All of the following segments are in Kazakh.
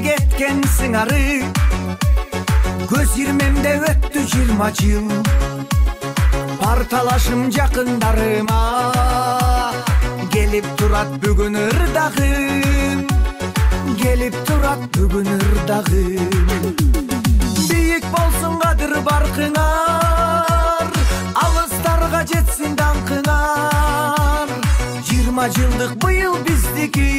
кеткен сыңары, көз ирмемде өттү 20 жыл. Парталашым жакындарыма келип турат бүгүн ырдагым, келип турат бүгүн ырдагым. Бийик болсун кадыр баркыңар, алыстарга жетсин даңкыңар. 20 жылдык быйыл биздики,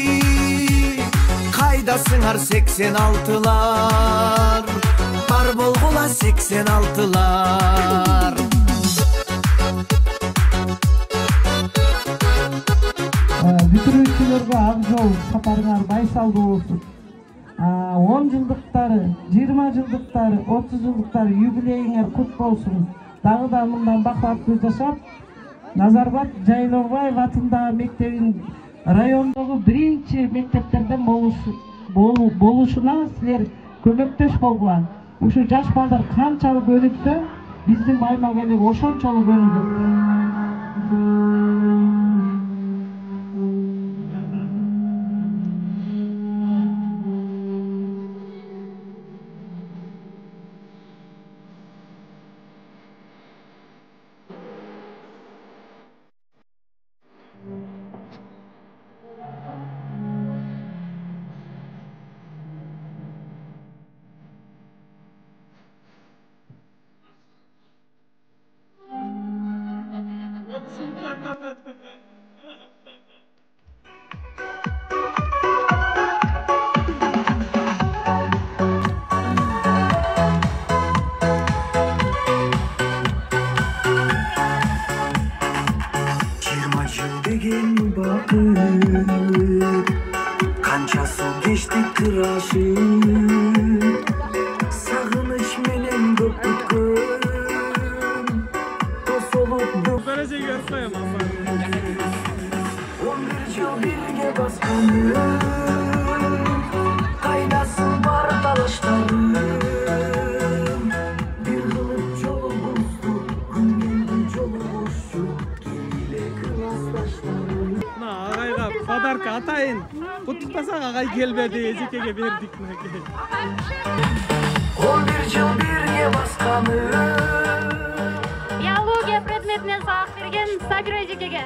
кайдасыңар 86-лар, бар болгула 86-лар. Бүтүрүүчүлөргө ак жол сапарыңар байсалдуу болсун. 10 жылдыктары, 20 жылдыктары, 30 жылдыктары юбилейиңер кут болсун. Дагы да мындан бакыттуу жашап, Назарбат Жайлообаев атындагы мектебин райондогу биринчи мектептерден болушуна силер көмөктөш болгула. Ушу жаш балдар канчалык өнүксө, биздин аймак эле ошончолук өнүгөт. Kançası geçti tıraşıp, sağınış menen köpütküm, dost olup Böylece görmeyeyim ama. 11 yıl birge baskanım, kaynasın var dalaşlarım. Bir kılıp çolu buzdu, gün geldi çolu boşçu, geliyle kılaslaşlarım. Ağayga padarka atayın. Kutluktasak ağay gelmedi, Ejike'ge verdik. 11 yıl birge baskanım. Биология предметінен сабақ берген Сабира Ejike'ge.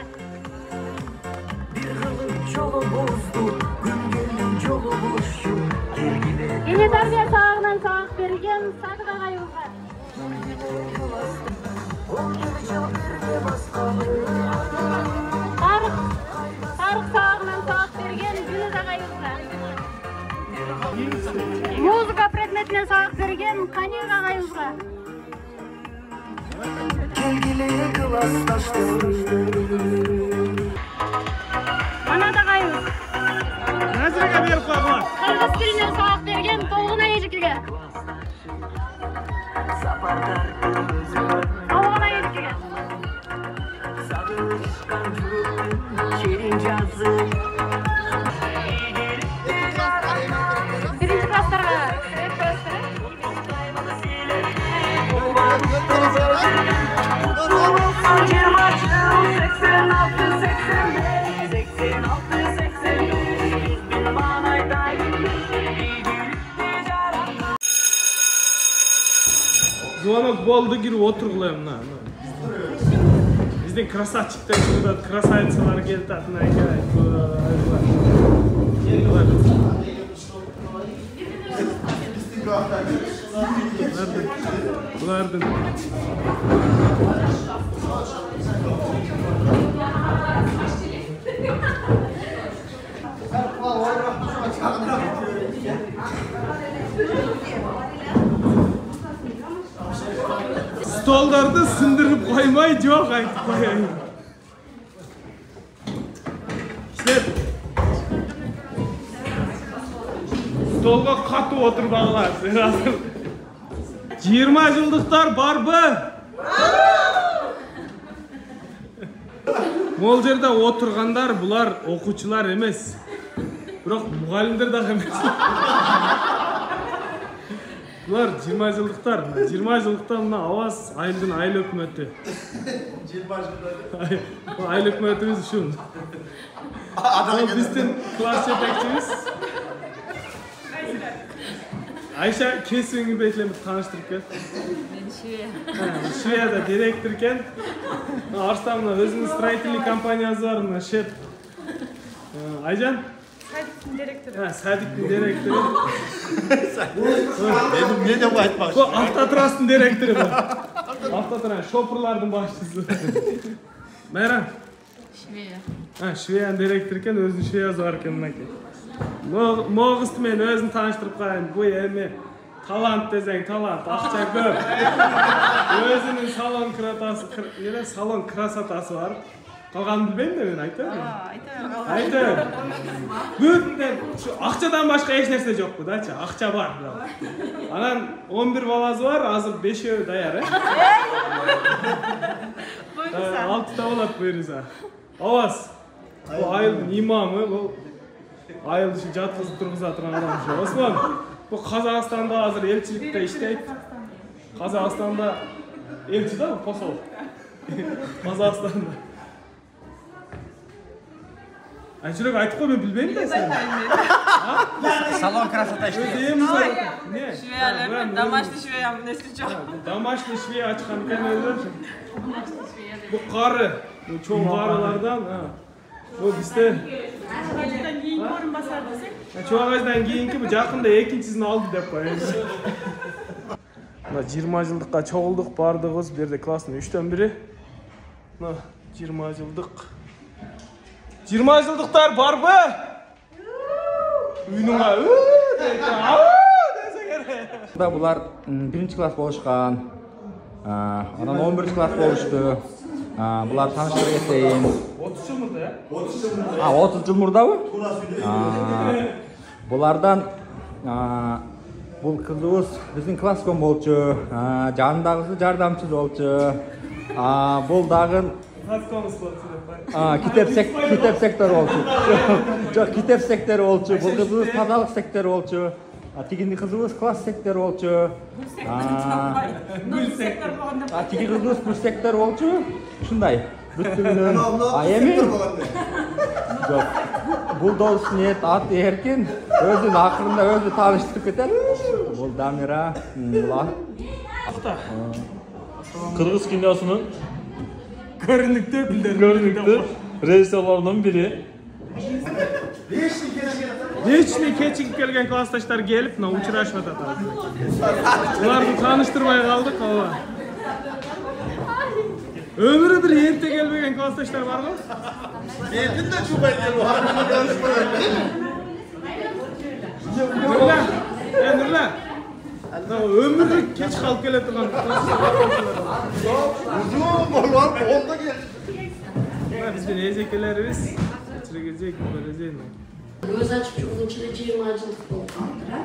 Bir kılıp çolu buzdu, gün geldi çolu boşçu, geliyle Дене тарбия сабағынан сабақ берген Садық ағайымызға. 11 yıl birge baskanım. Тарық сабағынан сабақ берген Жүніс ағайымызға. Музыка предметінен сабақ берген Қанир ағайымызға. Gelgili kılaslaşlarım. Манат ағайымыз. Назирге беріп қойғылар. Қырғыз тілінен сабақ берген Толғынай Ejike'ге. Толғынай Ejike'ге. Birinci klastарға. Звонок болды, кирип отургула мына. Биздин красавчиктер келди, красавицалар келди, атына Bulardın. Stollarda sındırıp koymayı çok aytıp koyayım. İşte stolga katı oturbağılar. 20 жылдықтар бар бы? Мол жерде отырғандар бұлар оқушылар емес. Бірақ мұғалімдер да емес. Бұлар 20 жылдықтар. 20 жылдықтан мына Ауаз айылдың айыл өкіметі. 20 жылдықтар. Айыл өкіметіміз үшін. Ол біздің класс жетекшіміз. Ayşe kesibиңди бетлемип тааныштырып кел. Мен Швея. Шведияда директор экен. Арстан өзүнүн строительный компаниясы бар, мына шеф. Айжан? Садиктин директору. Садиктин директору. Мен де айтпақшы. Бұл автотранстың директоры бар. Автотранс, шопырлардың басшысы. Майрам? Швея. Швеяның директоры екен, өзінің швеясы бар екен мынакей. Моғысты мен өзін таныштырып қайын. Бұл еме талант десең талант, ақша көп. Өзінің салон красотасы бар. Қалғанын білбеймін де мен айтайын. Айтайын. Бүтінден ақшадан башқа еш нәрсе жоқ бұл, дача. Ақша бар. Анан 11 баласы бар, азыр 5-өө даяр, е? 6-та болады бұйырса. Аваз. Бұл айылдың имамы, бұл айылды жатқызып тұрғыза тұрған адам жоқ. Осман, бұл Қазақстанда азыр елшілікте іштейді. Қазақстанда елші да, посол. Қазақстанда. Айчурек айтып қой, мен білмеймін де сені. Салон красота іште. Швеялар, домашний швеямын есі жоқ. Домашний швея ашқан екен өзі. Бұл қары, бұл чоң қарылардан. Бұл бізде... Ағайдан кейін көрін басар десең? Чоң ағайдан кейінгі бұл жақында екіншісін алды деп қой. 20 жылдыққа чоғылдық бардығыз, берде классының 3-тен бірі. 20 жылдық. 20 жылдықтар бар бі? Үйніңға Бұлар 1-ші класс болышқан, анан 11-ші класс болышты. Бұлар таныштыр кетейін. 30 жыл мұрда, 30 жыл мұрда бі? Бұлардан бұл қызуыз біздің класском болчу, жанындағысы жардамчы болчу. Бұл дағын китеп сектор болчу. Жоқ, китеп сектор болчу. Бұл қызуыз тазалық сектор болчу. Тигинди қызуыз класс сектор болчу. Тиги қызуыз бұл сектор болчу. Шундай. Бүттігінен айеме. Жоқ. Бұл досын ет, ат еркен. Өзін ақырында өзі таныштырып кетер. Бұл Дамира. Kırgız kinosunun көрінікті rejissörlerinden biri. Вечный кечігіп келген классташтар келіп, учырашып атады. Оларды таныштырмай қалдық, ала. Өмірі бір ерте келбеген классташтар бар ғой? Елдің де чубай Нұрлан, өмірі кеч қалып келе тұрған классташтар бар. Бізбен езекелеріміз, чірегезек, көрезейін. Өз ашып жүрген 20 жылдық болып қалдыра.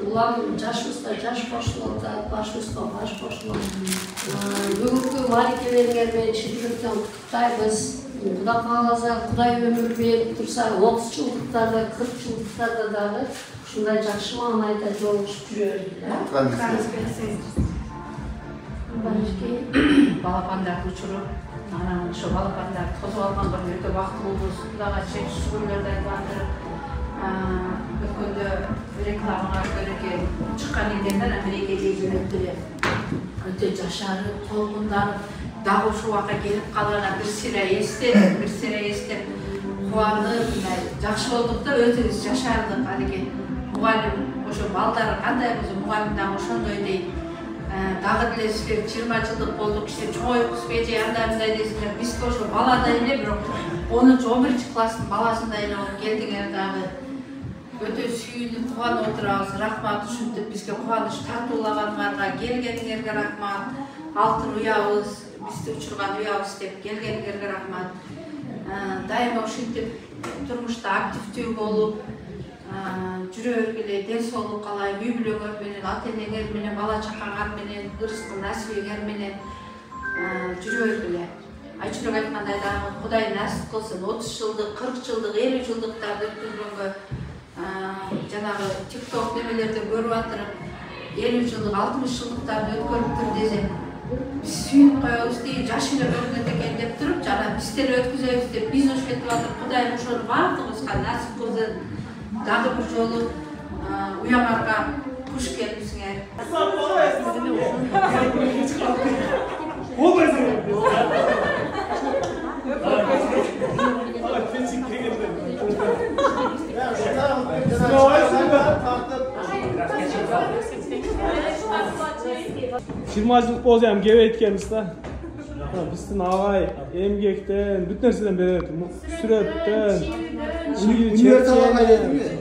Ulan Caşmus'ta caş koşulanda, başmus'ta baş koşulanda. Bugünkü marikelerin beni şirketten kutlayız. Kuda kalasa, kuday ömür verip dursa, 30 yıllıklarda, 40 yıllıklarda dağı şunday жақсы маңайда жолығып жүреді. Балапандарды ұшырып, şu балапандарды қосып алған бір өте вақыт болды. Құдаға шексіз шүкірлерді айтқандырып, өткенде рекламаға көреген шыққан елдерден Америкаға жөнелтті. Өте жашарып, толқынданып, дағы шуаққа келіп қалғанға бір сірә естеп, қуанып, жақсы болдық та өте жашардық. Мұғалім, ошо балдары қандай болса, мұғалімдан ошондой дейді. Дағы тілесіздер 20 жылдық болдық, кіште чойқыз беже андай дейсіздер. Бізге ошо баладай эле, бирок 10-11 класстың баласындай эле болуп келдиңер дагы. Өтө сүйүнүп, кубанып отурабыз, рахмат ушинтип бизге кубаныч тартуулаганыңарга, келгениңерге рахмат. Алтын уябыз, бизди учурган уябыз деп келгениңерге рахмат. Дайыма ушинтип турмушта активдүү болуп, жүрө бергиле, ден соолук калай, үй бүлөңөр менен, ата-энеңер менен, бала чакаңар менен, ырыскы насибиңер менен жүрө бергиле. Айчурек айткандай дагы Кудай насип кылсын 30 жылдык, 40 жылдык, 50 жылдыктарды өткөргөнгө жанагы TikTok немелерден көрүп атырып, 50 жылдык, 60 жылдыктарды өткөрүптүр десем, биз сүйүнүп коебуз дейт, жаш эле көрүнөт экен деп туруп, жана биздер өткүзөбүз деп биз ошентип атып, Кудайым ошону баардыгыбызга насип кылсын. Дагы bir жолу Uyanarga hoş gelmişsiniz. Жиырмажылдық болсам кеп еткенбіз да. Біздің ағай емгектен, бүт нәрседен береді. Сүреттен,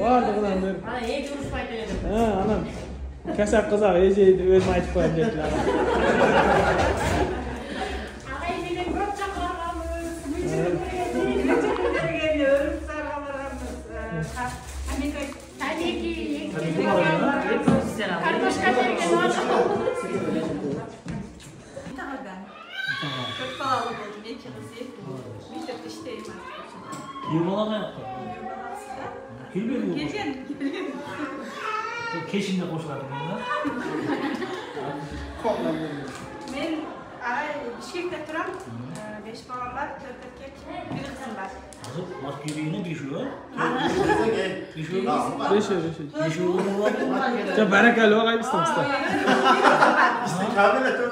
бардығынан бері. Анам кәсәп қызақ ежейді өзім айтып қоям деді. Ағай менен көп шақырғанбыз. Картошка берген Çok pahalı oldu. Bir ikimizi. Bir de işteyim artık. Yılmalama yaptı. Gelmedi mi? Gelgen. Keşinde koşulardı bunlar. Ben Bişkek'te turam. 5 babam var, 4 erkek, bir kızım var. Hazır maskeliğine geçiyor. Geçiyor. Beşiyor. Ya barakal ағай біздің ұста. Sana verdi.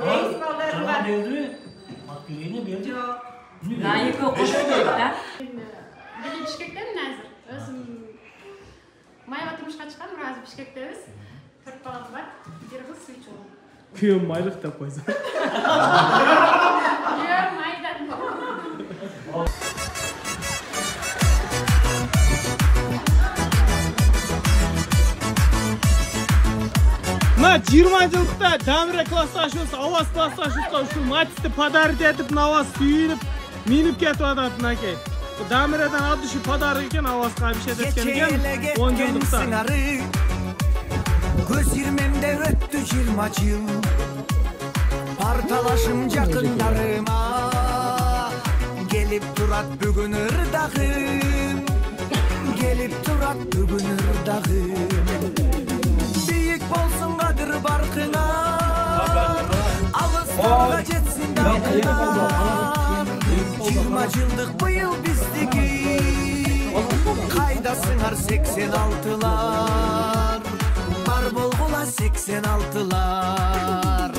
Maskeliğine verdi. Layıkı koşuyor da. Били Бишкектемин азыр. Өзүм майга турмушка чыккам, азыр Бишкектебиз. 4 балам бар. Бир кыз сүйчү ұлым. Күйеуім майлық деп қойса. Күйөөм майдан. Мына 20-жылдықта Дамира классташыбыз, Аваз классташыбызға ушу матисті подарить етіп, Аваз сүйініп, миніп кетіп атады мынакей. Дамирадан от души подарок екен, Авазға абишет еткен екен 10 жылдықта. Көз ирмемде өттү 20 жыл. Парталашым жакындарыма келип турат бүгүн ырдагым. Келип турат бүгүн ырдагым. Бийик болсун кадыр баркыңа. Алыстарга жетсин далкыңа. 20 жылдык быйыл биздики. Кайдасыңар 86-лар. Бар болгула 86-лар.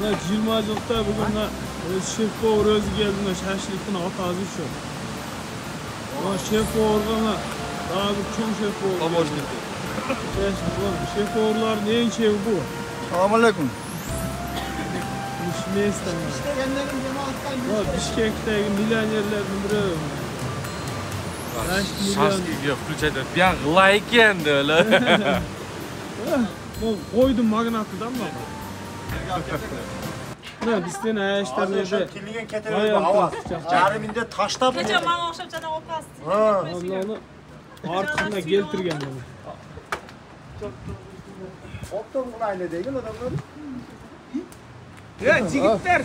Mına 20-cılıkta bugün şef boğur özü geldi şaşlıktın atazı şu. Şef boğurgana daha bir çoğun şef boğur. Şef boğurların en şefi bu. Selamünaleyküm. Ne istemem. Bişkek'teki milyonerlerden biri. Şaşkı'yı включать. Bir an like yendi öyle. Koydum magnatıdan mı? Ne bizden ayışlarında Tilingen ketebe hava. Yarımında taşta bu. Gece bana akşam sana o pastı. onu artığına geltirgen bunu. Optum bunu aynı değil adamlar. Ya jigitler.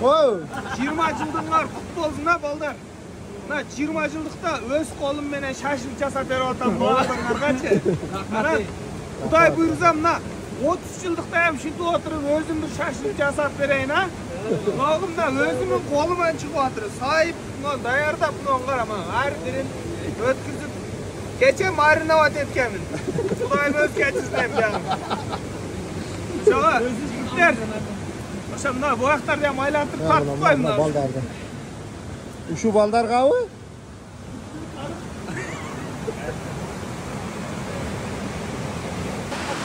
Wow. 20 жылдыңlar құтты болсын да балдар. Мына 20 жылдықта өз қолым менен шашылып жасап беріп атам балдарыңаргачы. Ана Құдай бұйырса мына 30 жылдықта ham шүйтіп отырып өзім бір шашылып жасап берейін а. Мына өзімнің қолымнан шығып жатыр. Сайып даярдап мынаны қара мына әр бірін өткізіп кеше мариновать еткенмін. Құдайым өз кечірсін бәрін. Жаға жігіттер. Aşağı bu ayaklarda maylatır tartıp koyayım da. Baldarda. Şu baldar kavı?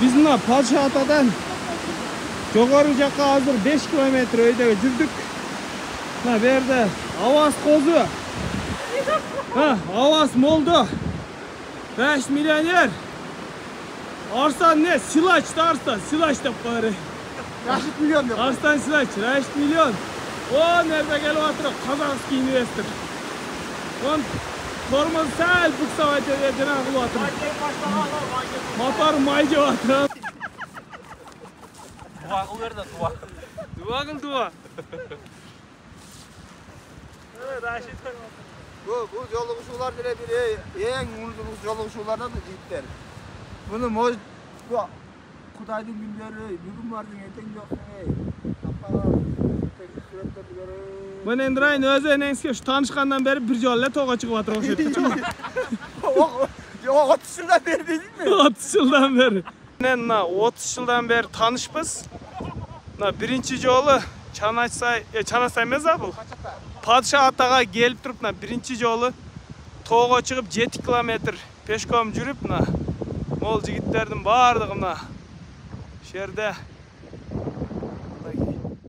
Biz buna Padişah Atadan yukarı жаққа hazır 5 kilometre öydege жүрдік. Mına bu yerde Avaz kozu. Avaz moldu. 5 milyoner. Arslan ne? Silaç da Arslan. Silaç da bari. Raşit milyon yok. Arslan Silaç. Raşit milyon. O nerede gelip oturup Kazanski Üniversitesi. On tormoz sel buksa edene kılıp oturup. Motor maycı oturup. Dua kıl ver de dua. Dua kıl dua. Evet Raşit. Bu yoluşular bile en unutulmuş yoluşulardan da cidden. Bunu bu Kuday'ın günleri, bugün vardın, eten yok. Ben Endray'ın özü enensiye şu tanışkandan beri bir jolle toğa çıkıp atır okşaydı. Yok 30 yıldan beri değil mi? 30 yıldan beri. 30 yıldan beri tanışpız. Birinci jolu Çanaçsay emez bu. Padişah Ataga gelip durup birinci jolu toğa çıkıp 7 kilometr peşkom жүрüp mol jigitlerдің бардығы мына жерде